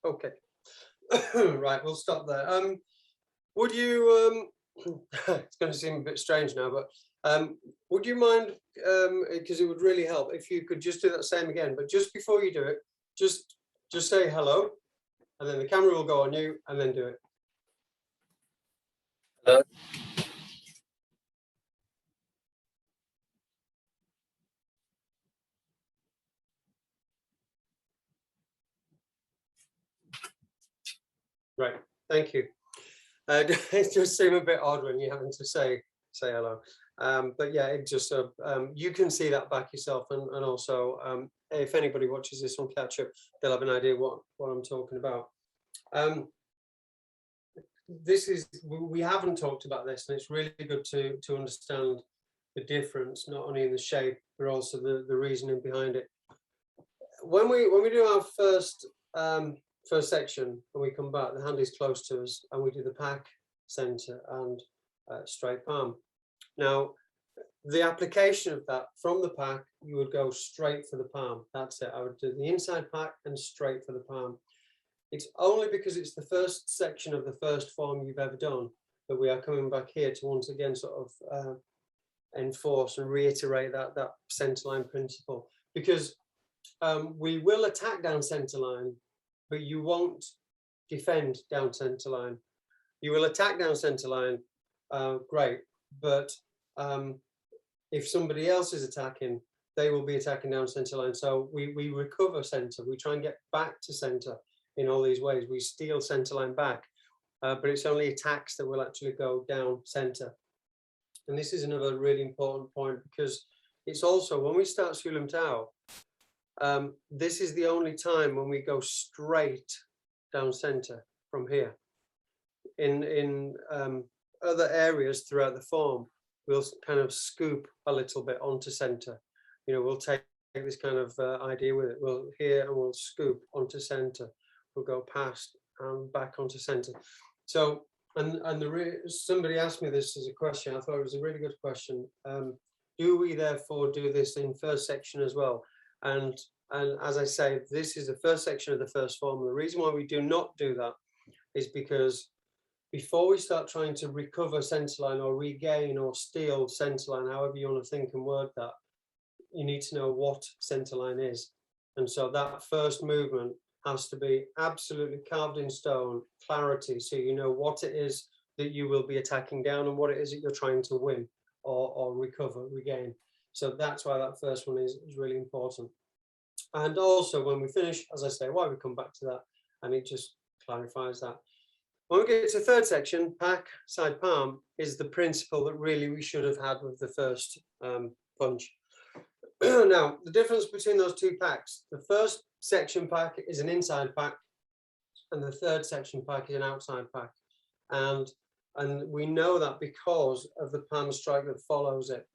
Okay. Right, we'll stop there. Would you, it's going to seem a bit strange now, but would you mind, because it would really help if you could just do that same again, but just before you do it, just say hello, and then the camera will go on you, and then do it. Hello. Right, thank you. It just seems a bit odd when you're having to say hello, but yeah, it just you can see that back yourself, and also if anybody watches this on catch up, they'll have an idea what I'm talking about. We haven't talked about this, and it's really good to understand the difference, not only in the shape but also the reasoning behind it. When we do our first section, when we come back, the hand is close to us, and we do the pack, center, and straight palm. Now, the application of that from the pack, you would go straight for the palm. That's it. I would do the inside pack and straight for the palm. It's only because it's the first section of the first form you've ever done that we are coming back here to once again sort of enforce and reiterate that centerline principle, because we will attack down centerline, but you won't defend down centerline. You will attack down centerline, great, but if somebody else is attacking, they will be attacking down centerline. So we recover center. We try and get back to center in all these ways. We steal centerline back, but it's only attacks that will actually go down center. And this is another really important point, because it's also when we start Siu Lim Tau, this is the only time when we go straight down center from here. In other areas throughout the form, we'll kind of scoop a little bit onto center. You know, we'll take this kind of idea with it. We'll here and we'll scoop onto center. We'll go past and back onto center. So, and somebody asked me this as a question. I thought it was a really good question. Do we therefore do this in first section as well? And as I say, this is the first section of the first form. The reason why we do not do that is because before we start trying to recover centerline or regain or steal centerline, however you want to think and word that, you need to know what centerline is. And so that first movement has to be absolutely carved in stone, clarity, so you know what it is that you will be attacking down and what it is that you're trying to win or recover, regain. So that's why that first one is really important. And also when we finish, as I say, why we come back to that, and it just clarifies that. When we get to the third section, pack, side palm, is the principle that really we should have had with the first punch. Now, the difference between those two packs, the first section pack is an inside pack, and the third section pack is an outside pack. And we know that because of the palm strike that follows it.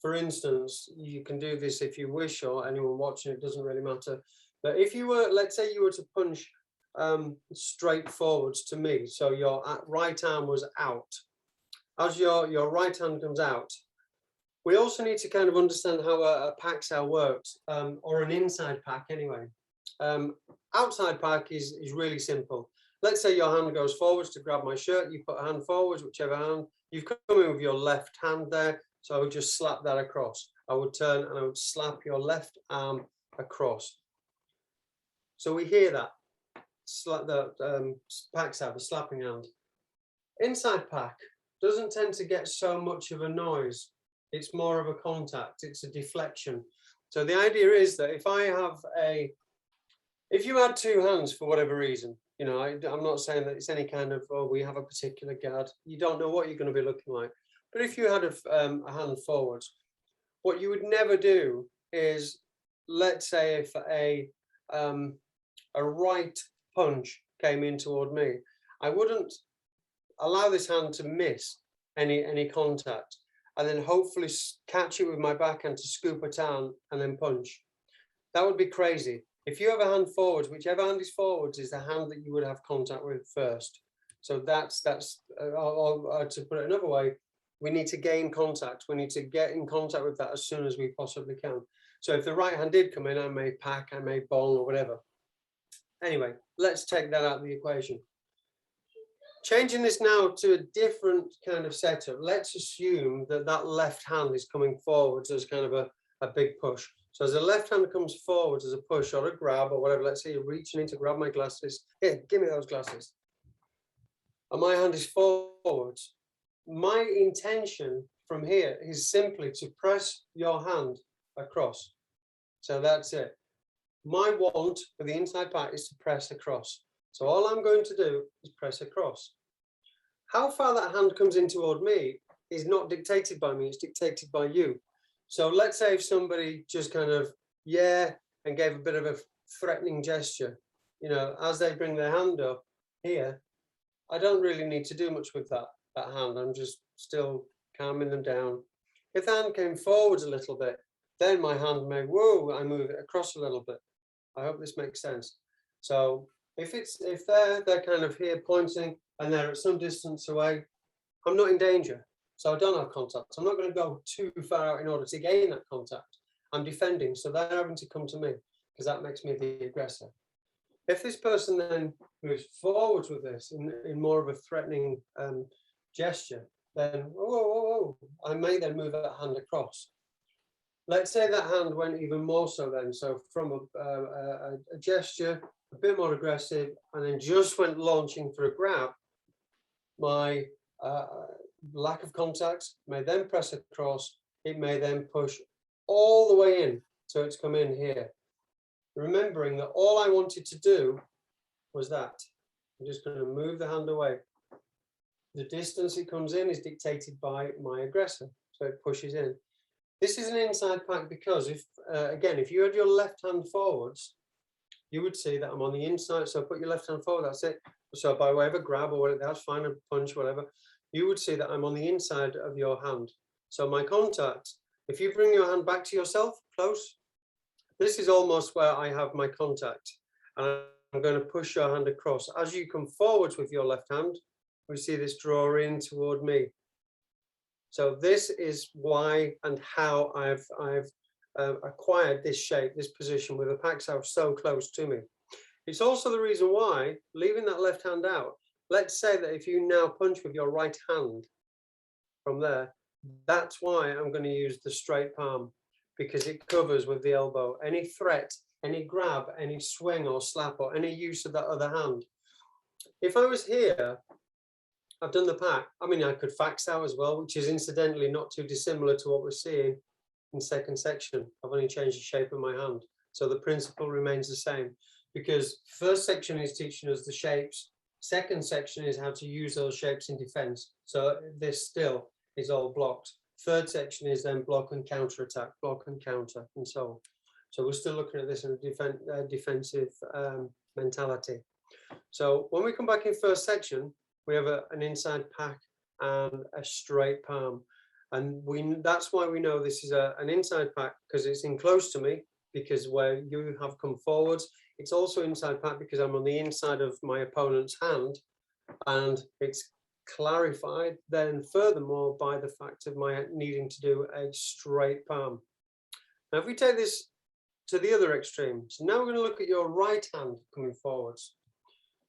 For instance, you can do this if you wish, or anyone watching, it doesn't really matter. But if you were, let's say you were to punch straight forwards to me, so your right arm was out. As your right hand comes out, we also need to kind of understand how a Pak Sau works, or an inside pack anyway. Outside pack is really simple. Let's say your hand goes forwards to grab my shirt, you put a hand forwards, whichever hand, you've come in with your left hand there, so I would just slap that across. I would turn and I would slap your left arm across. So we hear that. Slap the Pak Sau, the slapping hand. Inside pack doesn't tend to get so much of a noise. It's more of a contact, it's a deflection. So the idea is that if you had two hands for whatever reason, you know, I'm not saying that it's any kind of, oh, we have a particular guard. You don't know what you're going to be looking like. But if you had a hand forwards, what you would never do is, let's say if a right punch came in toward me, I wouldn't allow this hand to miss any contact, and then hopefully catch it with my backhand to scoop it down and then punch. That would be crazy. If you have a hand forwards, whichever hand is forwards is the hand that you would have contact with first. So that's to put it another way, we need to gain contact. We need to get in contact with that as soon as we possibly can. So if the right hand did come in, I may pack, I may bong or whatever. Anyway, let's take that out of the equation. Changing this now to a different kind of setup. Let's assume that that left hand is coming forwards as kind of a big push. So as the left hand comes forwards as a push or a grab or whatever, let's say you're reaching in to grab my glasses. Here, give me those glasses. And my hand is forwards. My intention from here is simply to press your hand across. So that's it. My want for the inside pack is to press across. So all I'm going to do is press across. How far that hand comes in toward me is not dictated by me, it's dictated by you. So let's say if somebody just kind of, yeah, and gave a bit of a threatening gesture, you know, as they bring their hand up here, I don't really need to do much with that hand. I'm just still calming them down. If the hand came forwards a little bit, then my hand may, whoa, I move it across a little bit. I hope this makes sense. So if they're kind of here pointing and they're at some distance away, I'm not in danger. So I don't have contact. I'm not going to go too far out in order to gain that contact. I'm defending, so they're having to come to me because that makes me the aggressor. If this person then moves forwards with this in more of a threatening gesture, then whoa, I may then move that hand across. Let's say that hand went even more so then, so from a gesture, a bit more aggressive, and then just went launching for a grab, my lack of contact may then press across, it may then push all the way in, so it's come in here. Remembering that all I wanted to do was that. I'm just going to move the hand away. The distance it comes in is dictated by my aggressor, so it pushes in. This is an inside pack because if, again, if you had your left hand forwards, you would see that I'm on the inside. So put your left hand forward, that's it. So by way of a grab or whatever, that's fine, a punch, whatever, you would see that I'm on the inside of your hand. So my contact, if you bring your hand back to yourself, close, this is almost where I have my contact. And I'm going to push your hand across. As you come forwards with your left hand, we see this draw in toward me. So this is why and how I've acquired this shape, this position with a Pak Sau so close to me. It's also the reason why, leaving that left hand out, let's say that if you now punch with your right hand from there, that's why I'm going to use the straight palm, because it covers with the elbow any threat, any grab, any swing or slap or any use of that other hand. If I was here, I've done the pack. I mean, I could Pak Sau as well, which is incidentally not too dissimilar to what we're seeing in second section. I've only changed the shape of my hand. So the principle remains the same, because first section is teaching us the shapes. Second section is how to use those shapes in defense. So this still is all blocked. Third section is then block and counter attack, block and counter, and so on. So we're still looking at this in a defensive mentality. So when we come back in first section, we have an inside pack and a straight palm. And that's why we know this is an inside pack, because it's in close to me, because where you have come forwards, it's also inside pack because I'm on the inside of my opponent's hand, and it's clarified then furthermore by the fact of my needing to do a straight palm. Now if we take this to the other extreme, so now we're going to look at your right hand coming forwards.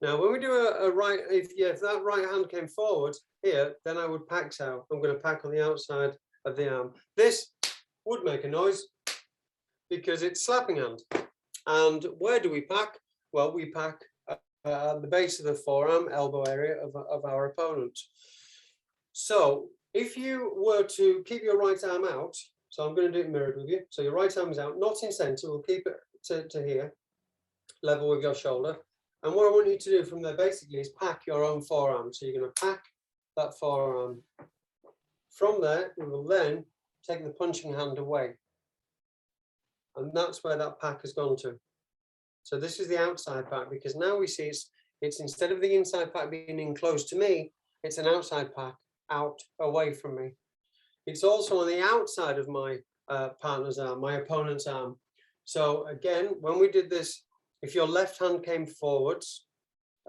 Now when we do a right, if that right hand came forward here, then I would Pak Sau. I'm going to pack on the outside of the arm. This would make a noise because it's slapping hand. And where do we pack? Well, we pack at the base of the forearm, elbow area of our opponent. So if you were to keep your right arm out, so I'm going to do it mirrored with you. So your right arm is out, not in center. We'll keep it to here, level with your shoulder. And what I want you to do from there basically is pack your own forearm. So you're going to pack that forearm. From there, we will then take the punching hand away. And that's where that pack has gone to. So this is the outside pack, because now we see it's instead of the inside pack being in close to me, it's an outside pack out away from me. It's also on the outside of my partner's arm, my opponent's arm. So again, when we did this, if your left hand came forwards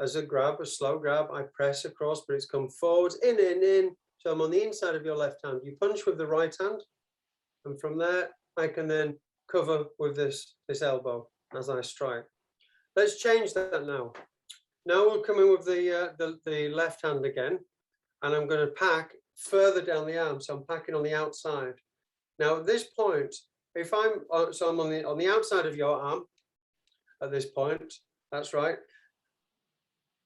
as a grab, a slow grab, I press across, but it's come forwards, in. So I'm on the inside of your left hand. You punch with the right hand, and from there, I can then cover with this elbow as I strike. Let's change that now. Now we'll come in with the left hand again, and I'm going to pack further down the arm. So I'm packing on the outside. Now at this point, if I'm on the outside of your arm at this point, that's right.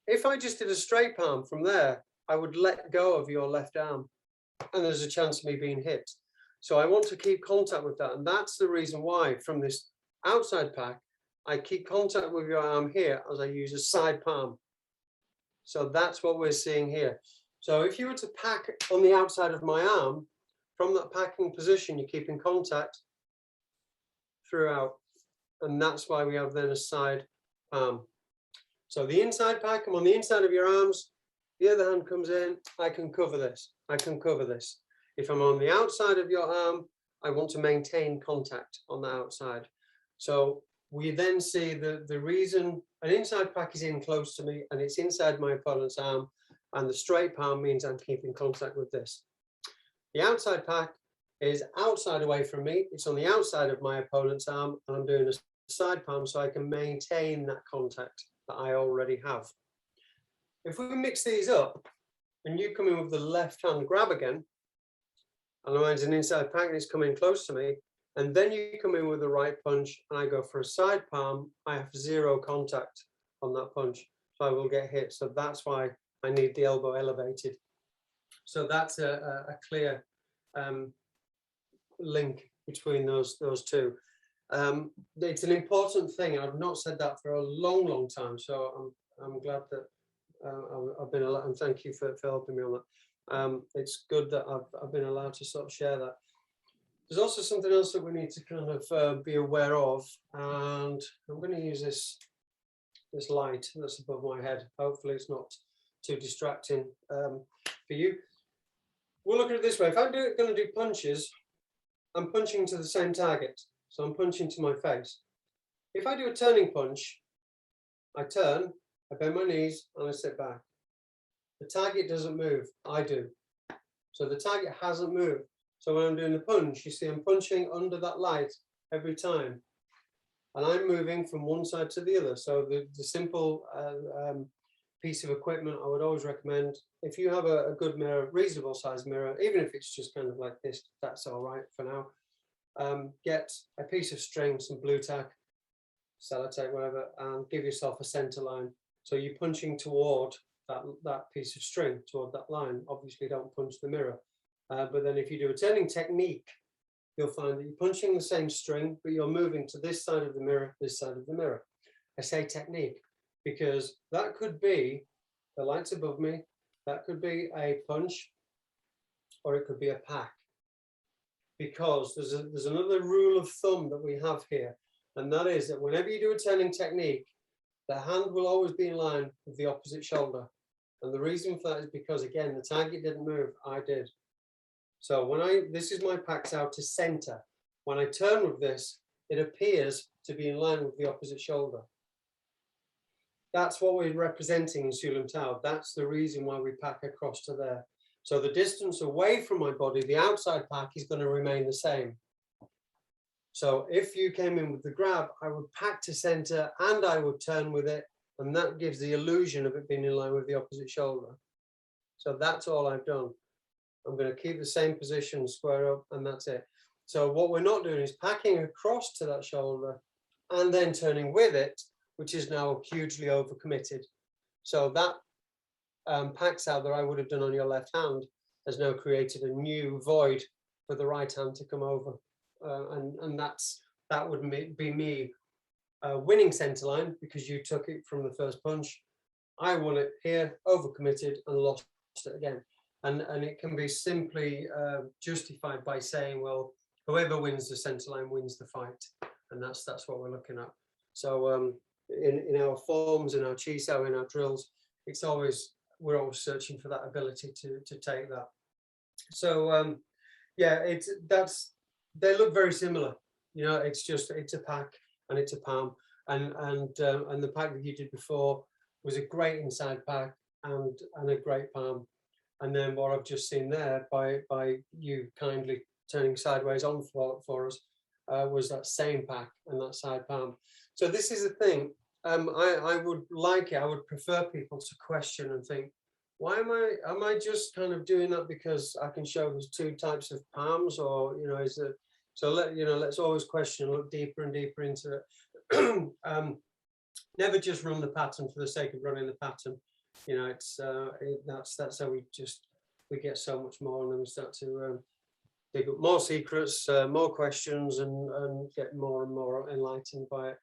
If I just did a straight palm from there, I would let go of your left arm, and there's a chance of me being hit. So I want to keep contact with that, and that's the reason why from this outside pack, I keep contact with your arm here as I use a side palm. So that's what we're seeing here. So if you were to pack on the outside of my arm, from that packing position, you keep in contact throughout. And that's why we have then a side palm. So the inside pack, I'm on the inside of your arms, the other hand comes in, I can cover this, I can cover this. If I'm on the outside of your arm, I want to maintain contact on the outside. So we then see the reason an inside pack is in close to me and it's inside my opponent's arm, and the straight palm means I'm keeping contact with this. The outside pack is outside away from me, it's on the outside of my opponent's arm, and I'm doing a side palm so I can maintain that contact that I already have. If we mix these up and you come in with the left hand grab again, and mine's an inside pack and it's coming close to me, and then you come in with the right punch and I go for a side palm, I have zero contact on that punch, so I will get hit. So that's why I need the elbow elevated. So that's a clear link between those two. It's an important thing. I've not said that for a long time, so I'm glad that I've been allowed, and thank you for helping me on that. It's good that I've been allowed to sort of share that. There's also something else that we need to kind of be aware of, and I'm going to use this light that's above my head. Hopefully it's not too distracting for you. We'll look at it this way. If I'm going to do punches, I'm punching to the same target. So I'm punching to my face. If I do a turning punch, I turn, I bend my knees, and I sit back. The target doesn't move, I do. So the target hasn't moved. So when I'm doing the punch, you see I'm punching under that light every time. And I'm moving from one side to the other. So the simple piece of equipment I would always recommend, if you have a good mirror, reasonable size mirror, even if it's just kind of like this, that's all right for now. Get a piece of string, some blue tack, sellotape, whatever, and give yourself a center line. So you're punching toward that piece of string, toward that line. Obviously don't punch the mirror. But then if you do a turning technique, you'll find that you're punching the same string, but you're moving to this side of the mirror, this side of the mirror. I say technique because that could be the lights above me, that could be a punch, or it could be a pack. Because there's another rule of thumb that we have here, and that is that whenever you do a turning technique, the hand will always be in line with the opposite shoulder. And the reason for that is because, again, the target didn't move, I did. So when this is my packed out to center. When I turn with this, it appears to be in line with the opposite shoulder. That's what we're representing in Siu Lim Tau. That's the reason why we pack across to there. So the distance away from my body, the outside pack, is going to remain the same. So if you came in with the grab, I would pack to center and I would turn with it, and that gives the illusion of it being in line with the opposite shoulder. So that's all I've done. I'm going to keep the same position, square up, and that's it. So what we're not doing is packing across to that shoulder and then turning with it, which is now hugely overcommitted. So that packs out that I would have done on your left hand has now created a new void for the right hand to come over. And that would be me winning center line because you took it from the first punch. I won it here, overcommitted, and lost it again. And it can be simply justified by saying, well, whoever wins the center line wins the fight. And that's what we're looking at. So in our forms, in our chi sao, in our drills, we're always searching for that ability to take that. So yeah, they look very similar. You know, it's a pack and it's a palm. And the pack that you did before was a great inside pack and a great palm. And then what I've just seen there by you kindly turning sideways on for us was that same pack and that side palm. So this is the thing. I would like it. I would prefer people to question and think, why am I just kind of doing that because I can show there's two types of palms, or is it? So let's always question, look deeper and deeper into it. Never just run the pattern for the sake of running the pattern. It's that's how we get so much more, and then we start to dig up more secrets, more questions, and get more and more enlightened by it.